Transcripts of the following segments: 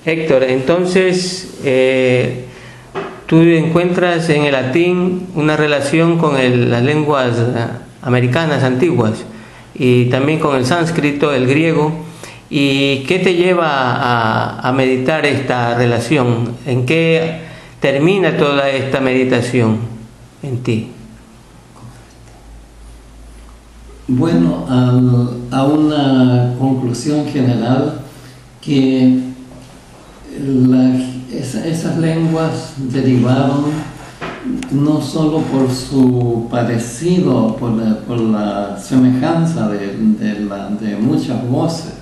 Héctor, entonces tú encuentras en el latín una relación con las lenguas americanas antiguas y también con el sánscrito, el griego. ¿Y qué te lleva a meditar esta relación? ¿En qué termina toda esta meditación en ti? Bueno, a una conclusión general que esas lenguas derivaron no solo por su parecido, por la semejanza de muchas voces,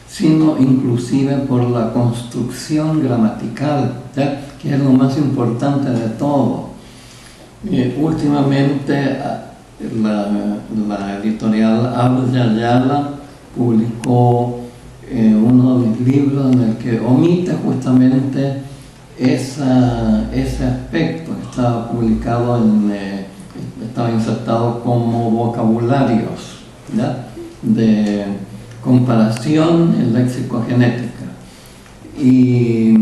sino inclusive por la construcción gramatical, ¿ya? Que es lo más importante de todo. Últimamente la editorial Abya Yala publicó uno de mis libros en el que omite justamente ese aspecto. Estaba publicado estaba insertado como vocabularios, ¿ya? De comparación en lexicogenética. Y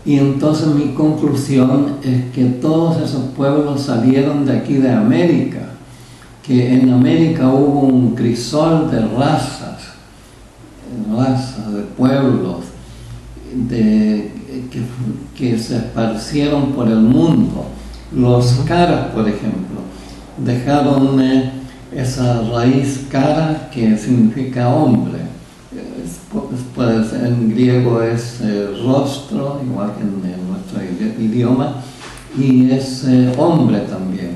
entonces mi conclusión es que todos esos pueblos salieron de aquí de América, que en América hubo un crisol de razas de pueblos que se esparcieron por el mundo. Los caras, por ejemplo, dejaron esa raíz cara que significa hombre. En griego es rostro, igual que en nuestro idioma, y es hombre también,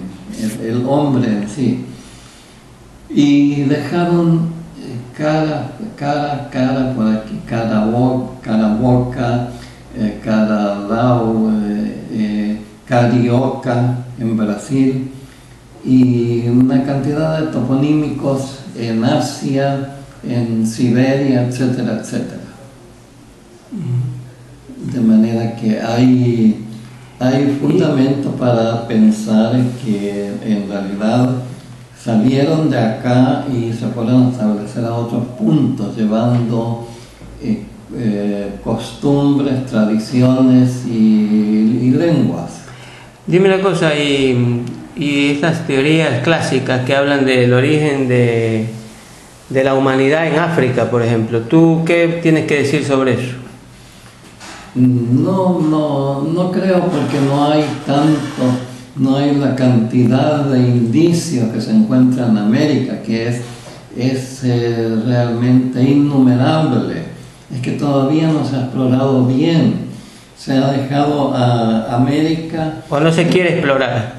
el hombre en sí. Y dejaron cara por aquí, cara boca, caralao, carioca en Brasil, y una cantidad de toponímicos en Asia, en Siberia, etcétera, etcétera. De manera que hay fundamento para pensar que en realidad salieron de acá y se fueron a establecer a otros puntos, llevando costumbres, tradiciones y lenguas. Dime una cosa, y estas teorías clásicas que hablan del origen de la humanidad en África, por ejemplo, ¿tú qué tienes que decir sobre eso? No creo, porque no hay la cantidad de indicios que se encuentran en América, que es realmente innumerable. Es que todavía no se ha explorado bien. Se ha dejado a América... O no se quiere explorar.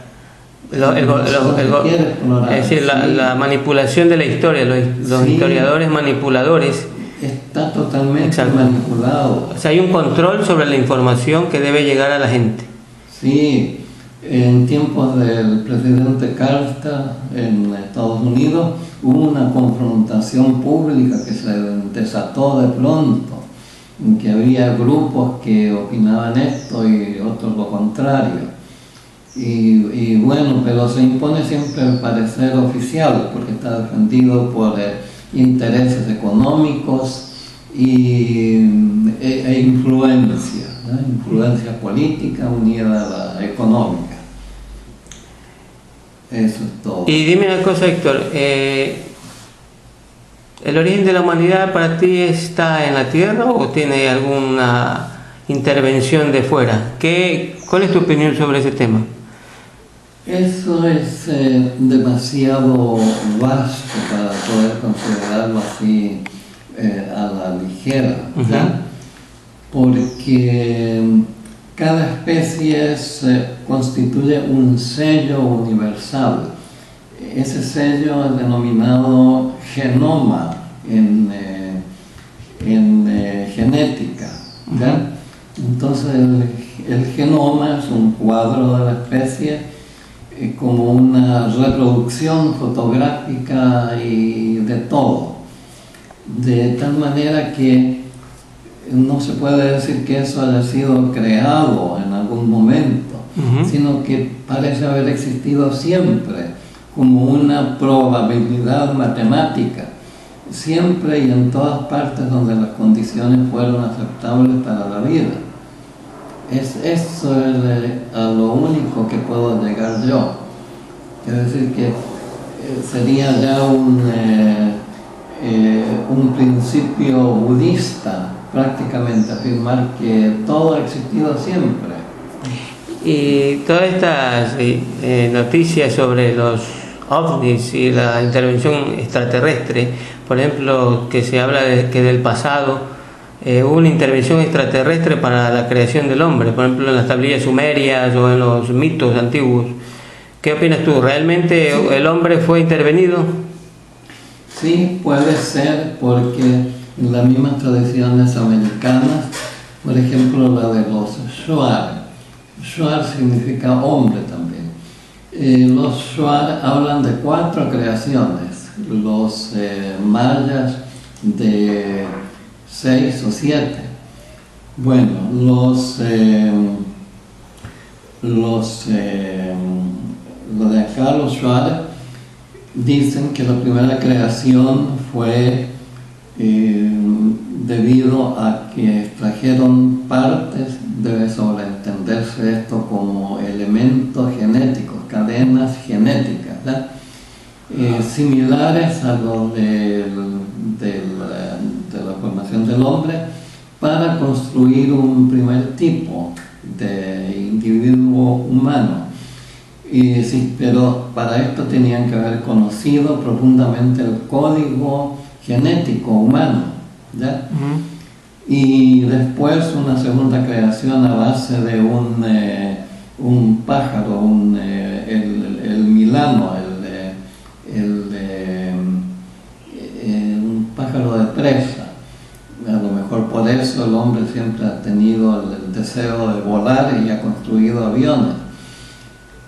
Es decir, la manipulación de la historia, los historiadores manipuladores. Está totalmente manipulado. O sea, hay un control sobre la información que debe llegar a la gente. Sí, en tiempos del presidente Carter en Estados Unidos hubo una confrontación pública que se desató de pronto, en que había grupos que opinaban esto y otros lo contrario. Y bueno, pero se impone siempre el parecer oficial, porque está defendido por intereses económicos e influencia, ¿no? Influencia política unida a la económica. Eso es todo. Y dime una cosa, Héctor, ¿el origen de la humanidad para ti está en la Tierra o tiene alguna intervención de fuera? ¿Cuál es tu opinión sobre ese tema? Eso es demasiado vasto para poder considerarlo así a la ligera, ¿ya? Porque cada especie constituye un sello universal. Ese sello es denominado genoma en genética, ¿ya? Entonces el genoma es un cuadro de la especie, como una reproducción fotográfica y de todo, de tal manera que no se puede decir que eso haya sido creado en algún momento, sino que parece haber existido siempre como una probabilidad matemática. siempre y en todas partes donde las condiciones fueron aceptables para la vida. Eso es a lo único que puedo llegar yo. Es decir, que sería ya un principio budista, prácticamente, afirmar que todo ha existido siempre. Y todas estas noticias sobre los ovnis y la intervención extraterrestre, por ejemplo, que se habla de que del pasado hubo una intervención extraterrestre para la creación del hombre, por ejemplo en las tablillas sumerias o en los mitos antiguos. ¿Qué opinas tú? ¿Realmente sí, el hombre fue intervenido? Sí, puede ser, porque en las mismas tradiciones americanas, por ejemplo la de los Shuar, Shuar significa hombre también. Los Shuar hablan de 4 creaciones, los mayas de 6 o 7. Bueno, los de acá, los Shuar, dicen que la primera creación fue debido a que extrajeron partes, debe sobreentenderse esto como elementos genéticos, cadenas genéticas, similares a los de la formación del hombre, para construir un primer tipo de individuo humano. Sí, pero para esto tenían que haber conocido profundamente el código genético humano, ¿ya? Y después una segunda creación a base de un pájaro, el milano, un pájaro de presa. A lo mejor por eso el hombre siempre ha tenido el deseo de volar y ha construido aviones.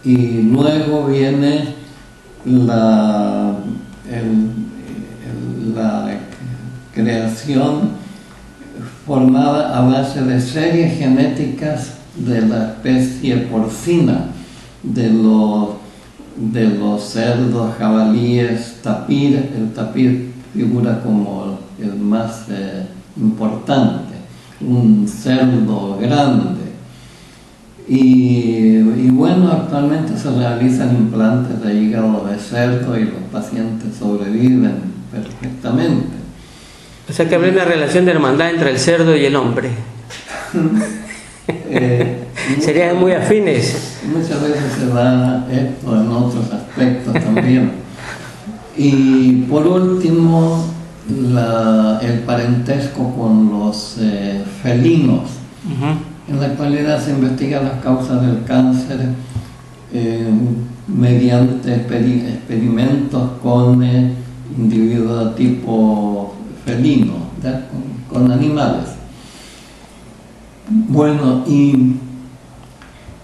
Y luego viene la creación formada a base de series genéticas de la especie porcina, de los cerdos, jabalíes, tapir. El tapir figura como el más importante, un cerdo grande. Y bueno, actualmente se realizan implantes de hígado de cerdo y los pacientes sobreviven perfectamente. O sea que habría una relación de hermandad entre el cerdo y el hombre. Serían muy afines. Muchas veces se da esto en otros aspectos también. Y por último, el parentesco con los felinos. En la actualidad se investigan las causas del cáncer mediante experimentos con individuos de tipo felino, con animales. Bueno, y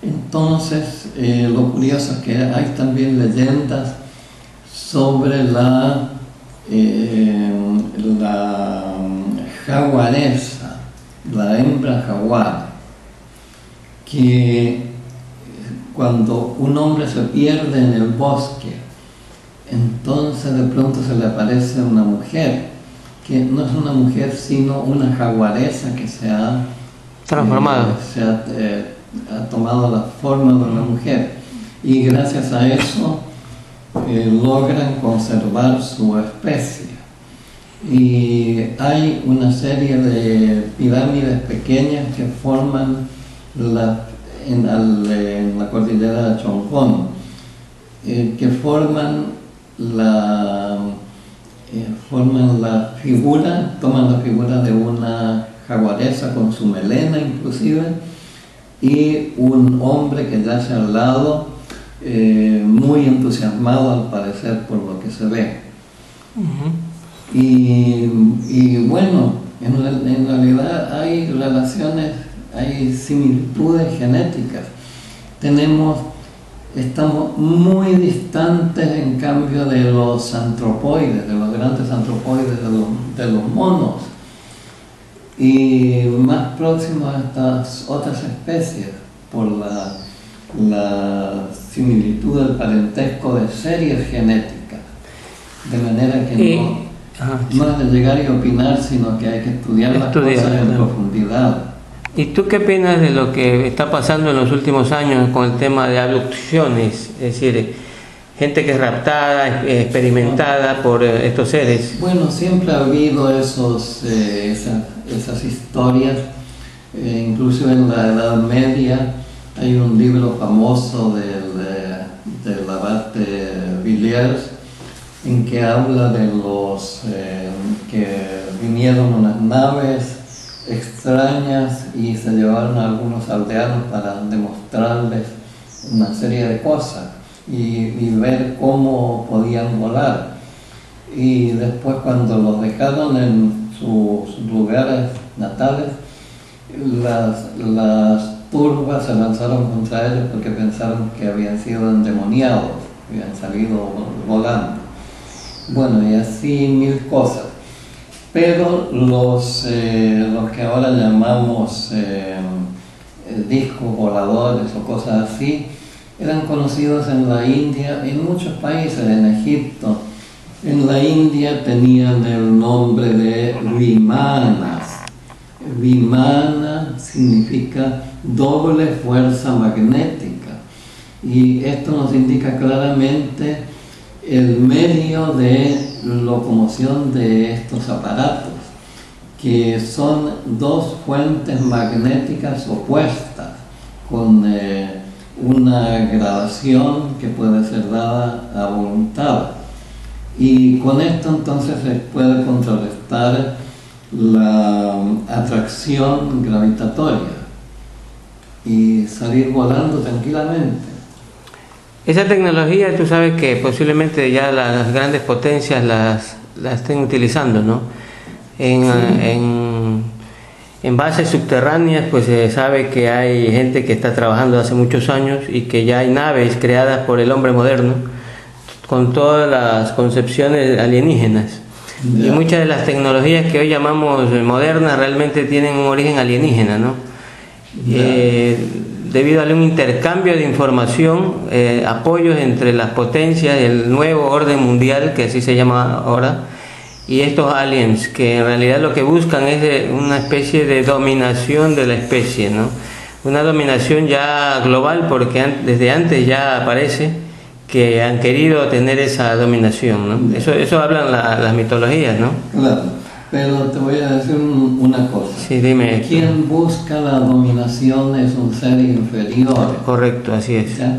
entonces lo curioso es que hay también leyendas sobre la jaguaresa, la hembra jaguar, que cuando un hombre se pierde en el bosque, entonces de pronto se le aparece una mujer, que no es una mujer sino una jaguaresa que se ha transformado, ha tomado la forma de una mujer, y gracias a eso logran conservar su especie. Y hay una serie de pirámides pequeñas que forman en la cordillera de Chongqing, que forman la figura, toman la figura de una jaguaresa con su melena inclusive, y un hombre que yace al lado, muy entusiasmado al parecer por lo que se ve. Y bueno, en realidad hay relaciones, hay similitudes genéticas. Estamos muy distantes en cambio de los antropoides, de los grandes antropoides, de los monos, y más próximos a estas otras especies por la similitud del parentesco de series genéticas, de manera que No es de llegar y opinar, sino que hay que estudiar las cosas en profundidad. ¿Y tú qué opinas de lo que está pasando en los últimos años con el tema de abducciones? Es decir, gente que es raptada, experimentada por estos seres. Bueno, siempre ha habido esas historias, incluso en la Edad Media hay un libro famoso del abate Villiers, en que habla de los que vinieron unas naves extrañas y se llevaron a algunos aldeanos para demostrarles una serie de cosas y ver cómo podían volar. Y después, cuando los dejaron en sus lugares natales, las turbas se lanzaron contra ellos porque pensaron que habían sido endemoniados, habían salido volando. Bueno, y así mil cosas. Pero los que ahora llamamos discos voladores o cosas así, eran conocidos en la India, en muchos países, en Egipto. En la India tenían el nombre de vimanas. Vimana significa doble fuerza magnética. Y esto nos indica claramente el medio de locomoción de estos aparatos, que son dos fuentes magnéticas opuestas, con una gradación que puede ser dada a voluntad. Y con esto entonces se puede contrarrestar la atracción gravitatoria y salir volando tranquilamente. Esa tecnología, tú sabes que posiblemente ya las grandes potencias la estén utilizando, ¿no? En bases subterráneas, pues se sabe que hay gente que está trabajando hace muchos años y que ya hay naves creadas por el hombre moderno con todas las concepciones alienígenas. Y muchas de las tecnologías que hoy llamamos modernas realmente tienen un origen alienígena, ¿no? Debido a un intercambio de información, apoyos entre las potencias, el nuevo orden mundial, que así se llama ahora, y estos aliens, que en realidad lo que buscan es una especie de dominación de la especie, ¿no? Una dominación ya global, porque desde antes ya aparece que han querido tener esa dominación, ¿no? Eso hablan las mitologías, ¿no? Claro, pero te voy a decir una cosa. Sí, dime. Quien busca la dominación es un ser inferior. Correcto, así es. ¿Ya?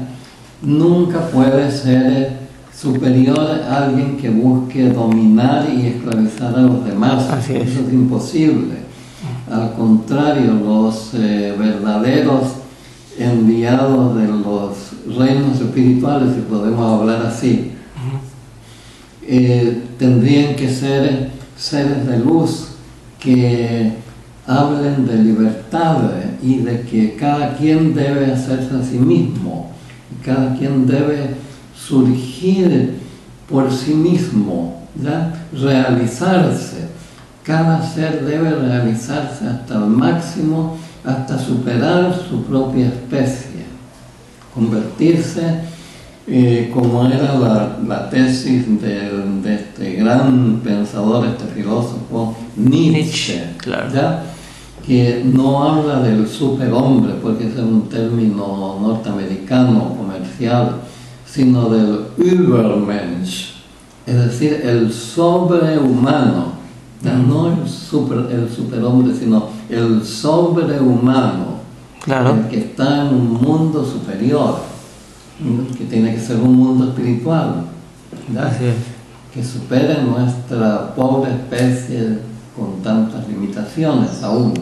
Nunca puede ser superior a alguien que busque dominar y esclavizar a los demás. Así es. Eso es imposible. Al contrario, los verdaderos enviados de los reinos espirituales, si podemos hablar así, tendrían que ser seres de luz que hablen de libertad y de que cada quien debe hacerse a sí mismo, cada quien debe surgir por sí mismo, ¿ya? Realizarse. Cada ser debe realizarse hasta el máximo, hasta superar su propia especie, convertirse, como era la tesis de este gran pensador, este filósofo Nietzsche, claro. ¿ya? Que no habla del superhombre, porque ese es un término norteamericano, comercial, sino del Übermensch, es decir, el sobrehumano. No el superhombre, sino el sobrehumano, claro. El que está en un mundo superior, que tiene que ser un mundo espiritual, Así es. que supere nuestra pobre especie con tantas limitaciones aún.